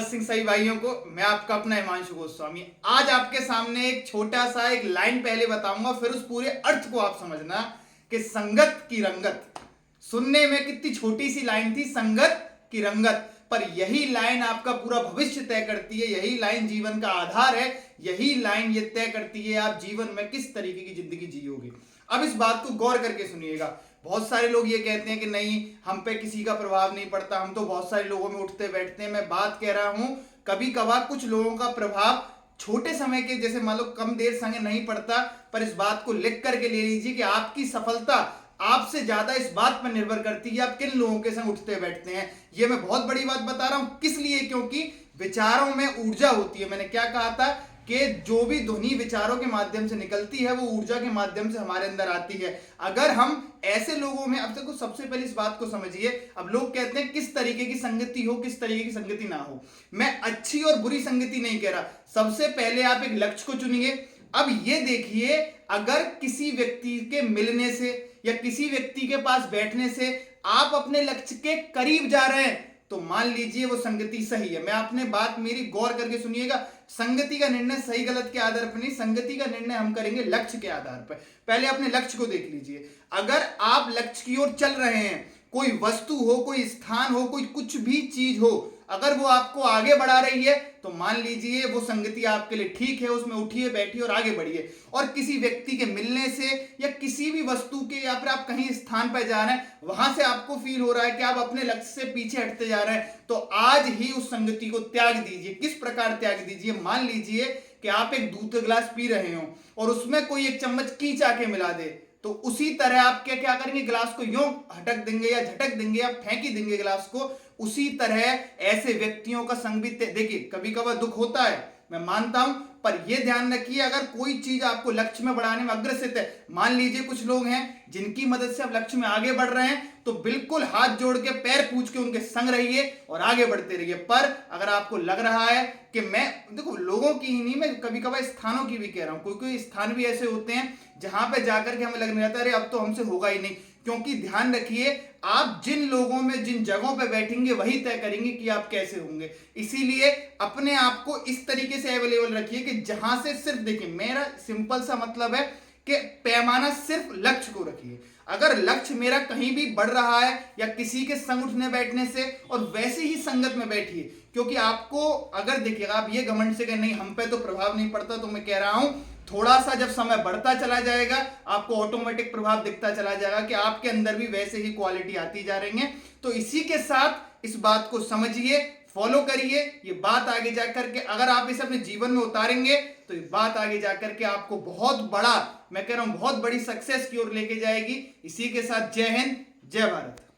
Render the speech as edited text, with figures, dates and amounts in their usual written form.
सिंह सही भाइयों को मैं आपका अपना हिमांशु गोस्वामी आज आपके सामने एक छोटा सा एक लाइन पहले बताऊंगा, फिर उस पूरे अर्थ को आप समझना कि संगत की रंगत। सुनने में कितनी छोटी सी लाइन थी, संगत की रंगत, पर यही लाइन आपका पूरा भविष्य तय करती है। यही लाइन जीवन का आधार है। यही लाइन ये तय करती है आप जीवन में किस तरीके की जिंदगी जियोगे। अब इस बात को गौर करके सुनिएगा। बहुत सारे लोग ये कहते हैं कि नहीं, हम पे किसी का प्रभाव नहीं पड़ता, हम तो बहुत सारे लोगों में उठते बैठते हैं। मैं बात कह रहा हूं कभी कभार कुछ लोगों का प्रभाव छोटे समय के, जैसे मान लो कम देर संग नहीं पड़ता, पर इस बात को लिख करके ले लीजिए कि आपकी सफलता आपसे ज्यादा इस बात पर निर्भर करती है आप किन लोगों के संग उठते बैठते हैं। ये मैं बहुत बड़ी बात बता रहा हूं, किस लिए? क्योंकि विचारों में ऊर्जा होती है। मैंने क्या कहा था कि जो भी ध्वनि विचारों के माध्यम से निकलती है वो ऊर्जा के माध्यम से हमारे अंदर आती है। अगर हम ऐसे लोगों में, अब देखो सबसे पहले इस बात को समझिए। अब लोग कहते हैं किस तरीके की संगति हो, किस तरीके की संगति ना हो। मैं अच्छी और बुरी संगति नहीं कह रहा। सबसे पहले आप एक लक्ष्य को चुनिए। अब ये देखिए, अगर किसी व्यक्ति के मिलने से या किसी व्यक्ति के पास बैठने से आप अपने लक्ष्य के करीब जा रहे हैं तो मान लीजिए वो संगति सही है। मैं आपने बात मेरी गौर करके सुनिएगा। संगति का निर्णय सही गलत के आधार पर नहीं, संगति का निर्णय हम करेंगे लक्ष्य के आधार पर। पहले अपने लक्ष्य को देख लीजिए। अगर आप लक्ष्य की ओर चल रहे हैं, कोई वस्तु हो, कोई स्थान हो, कोई कुछ भी चीज हो, अगर वो आपको आगे बढ़ा रही है तो मान लीजिए वो संगति आपके लिए ठीक है, उसमें उठिए बैठिए और आगे बढ़िए। और किसी व्यक्ति के मिलने से या किसी भी वस्तु के, या फिर आप कहीं स्थान पर जा रहे हैं, वहां से आपको फील हो रहा है कि आप अपने लक्ष्य से पीछे हटते जा रहे हैं, तो आज ही उस संगति को त्याग दीजिए। किस प्रकार त्याग दीजिए? मान लीजिए कि आप एक दूध का गिलास पी रहे हो और उसमें कोई एक चम्मच कीच आके मिला दे, तो उसी तरह आप क्या करेंगे? गिलास को यूं हटक देंगे या झटक देंगे या फेंक ही देंगे गिलास को। उसी तरह ऐसे व्यक्तियों का संग भी, देखिए कभी कभार दुख होता है, मैं मानता हूं, पर यह ध्यान रखिए अगर कोई चीज आपको लक्ष्य में बढ़ाने में अग्रसित है, मान लीजिए कुछ लोग हैं जिनकी मदद से आप लक्ष्य में आगे बढ़ रहे हैं, तो बिल्कुल हाथ जोड़ के पैर पूछ के उनके संग रहिए और आगे बढ़ते रहिए। पर अगर आपको लग रहा है कि मैं, देखो लोगों की ही नहीं, मैं कभी कभार स्थानों की भी कह रहा हूं। कोई कोई स्थान भी ऐसे होते हैं जहां पे जाकर के हमें लगने लगता है अरे अब तो हमसे होगा ही नहीं। क्योंकि ध्यान रखिए, आप जिन लोगों में, जिन जगहों पे बैठेंगे वही तय करेंगे कि आप कैसे होंगे। इसीलिए अपने आप को इस तरीके से अवेलेबल रखिए कि जहां से सिर्फ, देखिए मेरा सिंपल सा मतलब है कि पैमाना सिर्फ लक्ष्य को रखिए। अगर लक्ष्य मेरा कहीं भी बढ़ रहा है या किसी के संग उठने बैठने से, और वैसे ही संगत में बैठिए। क्योंकि आपको अगर देखिएगा, आप ये घमंड से कहें नहीं हम पे तो प्रभाव नहीं पड़ता, तो मैं कह रहा हूं थोड़ा सा जब समय बढ़ता चला जाएगा आपको ऑटोमेटिक प्रभाव दिखता चला जाएगा कि आपके अंदर भी वैसे ही क्वालिटी आती जा रही है। तो इसी के साथ इस बात को समझिए, फॉलो करिए। ये बात आगे जाकर के अगर आप इसे अपने जीवन में उतारेंगे तो ये बात आगे जाकर के आपको बहुत बड़ा, मैं कह रहा हूं बहुत बड़ी सक्सेस की ओर लेके जाएगी। इसी के साथ जय हिंद, जय भारत।